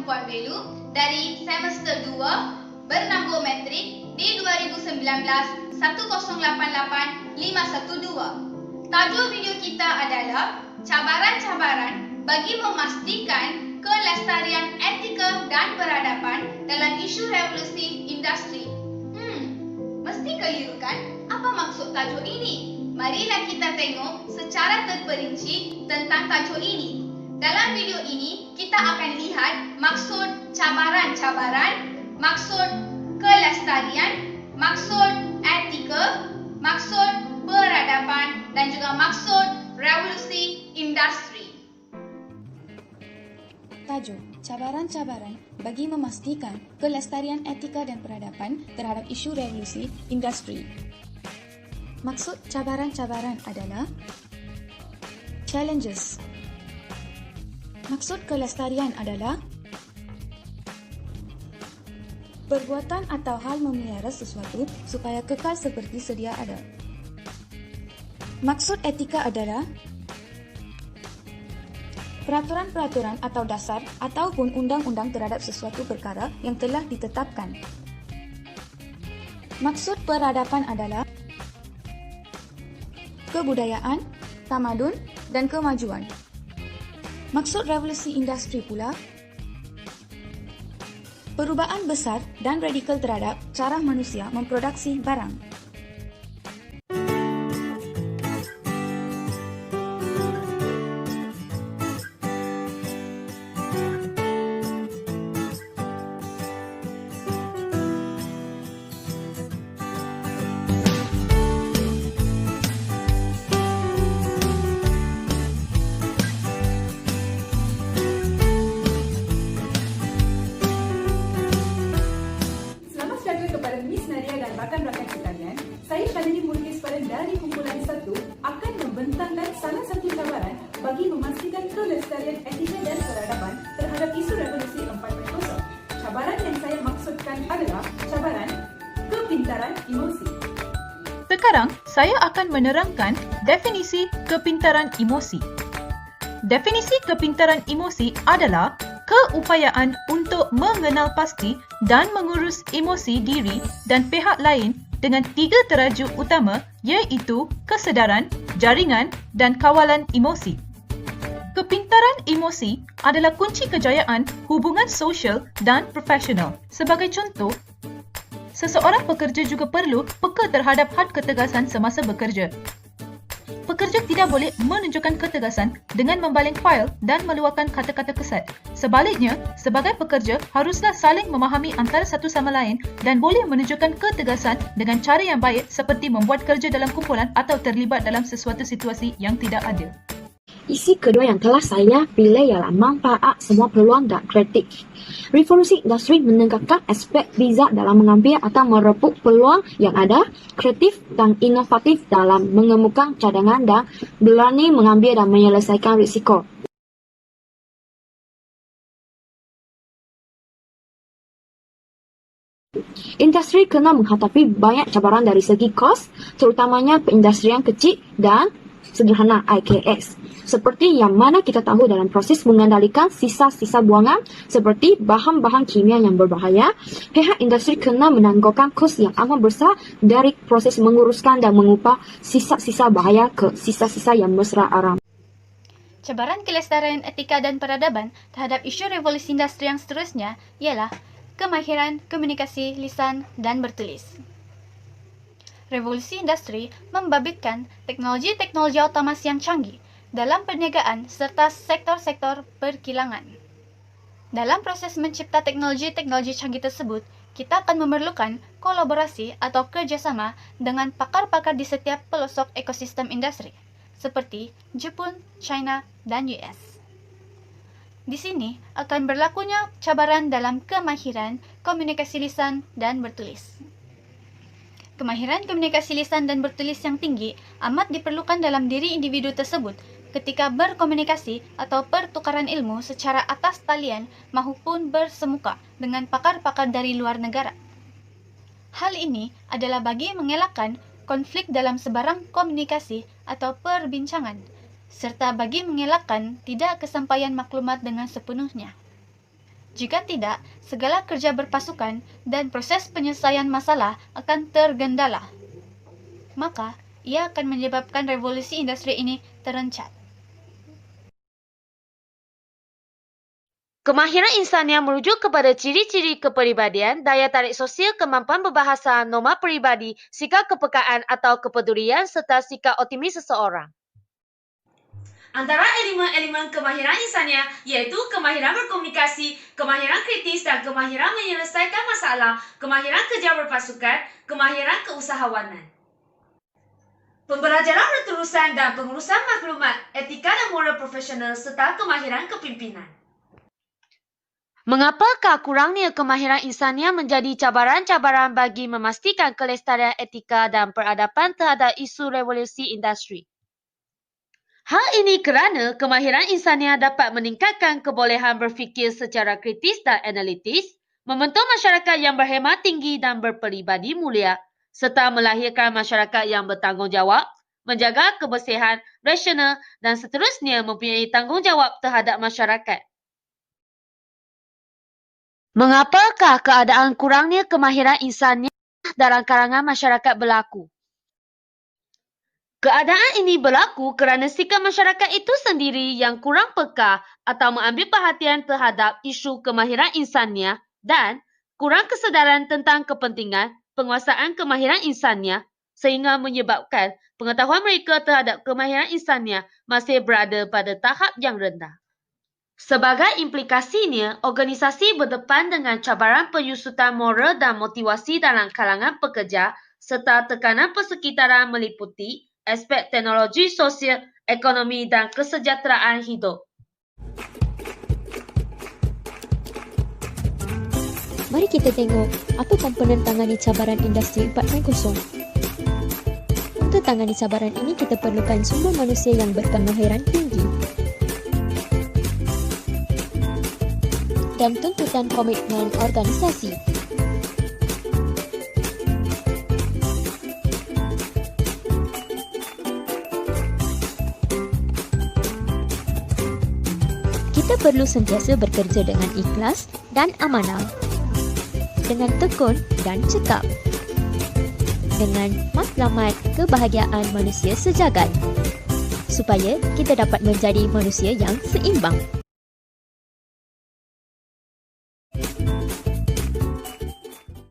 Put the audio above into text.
Puan Belu dari semester 2 bernambah metrik di 2019 1088512. Tajuk video kita adalah cabaran-cabaran bagi memastikan kelestarian etika dan peradaban dalam isu revolusi industri. Mesti keliru kan? Apa maksud tajuk ini? Marilah kita tengok secara terperinci tentang tajuk ini. Dalam video ini, kita akan lihat maksud cabaran-cabaran, maksud kelestarian, maksud etika, maksud peradaban dan juga maksud revolusi industri. Tajuk: cabaran-cabaran bagi memastikan kelestarian etika dan peradaban terhadap isu revolusi industri. Maksud cabaran-cabaran adalah challenges. Maksud kelestarian adalah perbuatan atau hal memelihara sesuatu supaya kekal seperti sedia ada. Maksud etika adalah peraturan-peraturan atau dasar ataupun undang-undang terhadap sesuatu perkara yang telah ditetapkan. Maksud peradaban adalah kebudayaan, tamadun dan kemajuan. Maksud revolusi industri pula perubahan besar dan radikal terhadap cara manusia memproduksi barang. Rakan-rakan sekalian, saya Shalini Murkiswaran dari kumpulan 1 akan membentangkan salah satu cabaran bagi memastikan kelestarian etika dan peradaban terhadap isu revolusi 4.0. Cabaran yang saya maksudkan adalah cabaran kepintaran emosi. Sekarang, saya akan menerangkan definisi kepintaran emosi. Definisi kepintaran emosi adalah keupayaan untuk mengenal pasti dan mengurus emosi diri dan pihak lain dengan 3 terajuk utama iaitu kesedaran, jaringan dan kawalan emosi. Kepintaran emosi adalah kunci kejayaan hubungan sosial dan profesional. Sebagai contoh, seseorang pekerja juga perlu peka terhadap had ketegasan semasa bekerja. Pekerja tidak boleh menunjukkan ketegasan dengan membaling fail dan meluahkan kata-kata kesat. Sebaliknya, sebagai pekerja haruslah saling memahami antara satu sama lain dan boleh menunjukkan ketegasan dengan cara yang baik seperti membuat kerja dalam kumpulan atau terlibat dalam sesuatu situasi yang tidak adil. Isi kedua yang telah saya pilih ialah manfaat semua peluang dan kritik. Revolusi industri menekankan aspek bijak dalam mengambil atau merebut peluang yang ada, kreatif dan inovatif dalam mengemuka cadangan dan berani mengambil dan menyelesaikan risiko. Industri kena menghadapi banyak cabaran dari segi kos, terutamanya perindustrian kecil dan sederhana IKS. Seperti yang mana kita tahu dalam proses mengendalikan sisa-sisa buangan seperti bahan-bahan kimia yang berbahaya, pihak industri kena menangguhkan kos yang amat besar dari proses menguruskan dan mengubah sisa-sisa bahaya ke sisa-sisa yang mesra aram. Cabaran kelestarian etika dan peradaban terhadap isu revolusi industri yang seterusnya ialah kemahiran komunikasi lisan dan bertulis. Revolusi industri membabitkan teknologi-teknologi otomasi yang canggih dalam perniagaan serta sektor-sektor perkilangan. Dalam proses mencipta teknologi-teknologi canggih tersebut, kita akan memerlukan kolaborasi atau kerjasama dengan pakar-pakar di setiap pelosok ekosistem industri, seperti Jepun, China, dan US. Di sini akan berlakunya cabaran dalam kemahiran komunikasi lisan dan bertulis. Kemahiran komunikasi lisan dan bertulis yang tinggi amat diperlukan dalam diri individu tersebut ketika berkomunikasi atau pertukaran ilmu secara atas talian maupun bersemuka dengan pakar-pakar dari luar negara. Hal ini adalah bagi mengelakkan konflik dalam sebarang komunikasi atau perbincangan, serta bagi mengelakkan tidak kesampaian maklumat dengan sepenuhnya. Jika tidak, segala kerja berpasukan dan proses penyelesaian masalah akan tergendala. Maka, ia akan menyebabkan revolusi industri ini terencat. Kemahiran insania merujuk kepada ciri-ciri kepribadian, daya tarik sosial, kemampuan berbahasa, norma peribadi, sikap kepekaan atau kepedulian serta sikap optimis seseorang. Antara elemen-elemen kemahiran insania iaitu kemahiran berkomunikasi, kemahiran kritis dan kemahiran menyelesaikan masalah, kemahiran kerja berpasukan, kemahiran keusahawanan. Pembelajaran berterusan dan pengurusan maklumat, etika dan moral profesional serta kemahiran kepimpinan. Mengapakah kurangnya kemahiran insania menjadi cabaran-cabaran bagi memastikan kelestarian etika dan peradaban terhadap isu revolusi industri? Hal ini kerana kemahiran insania dapat meningkatkan kebolehan berfikir secara kritis dan analitis, membentuk masyarakat yang berhemat tinggi dan berperibadi mulia, serta melahirkan masyarakat yang bertanggungjawab, menjaga kebersihan, rasional dan seterusnya mempunyai tanggungjawab terhadap masyarakat. Mengapakah keadaan kurangnya kemahiran insania dalam kalangan masyarakat berlaku? Keadaan ini berlaku kerana sikap masyarakat itu sendiri yang kurang peka atau mengambil perhatian terhadap isu kemahiran insania dan kurang kesedaran tentang kepentingan penguasaan kemahiran insania sehingga menyebabkan pengetahuan mereka terhadap kemahiran insania masih berada pada tahap yang rendah. Sebagai implikasinya, organisasi berdepan dengan cabaran penyusutan moral dan motivasi dalam kalangan pekerja serta tekanan persekitaran meliputi aspek teknologi sosial, ekonomi dan kesejahteraan hidup. Mari kita tengok apa komponen tangani cabaran industri 4.0. Untuk tangani cabaran ini, kita perlukan sumber manusia yang berkemahiran tinggi dan tuntutan komitmen organisasi. Kita perlu sentiasa bekerja dengan ikhlas dan amanah, dengan tekun dan cekap, dengan matlamat kebahagiaan manusia sejagat, supaya kita dapat menjadi manusia yang seimbang.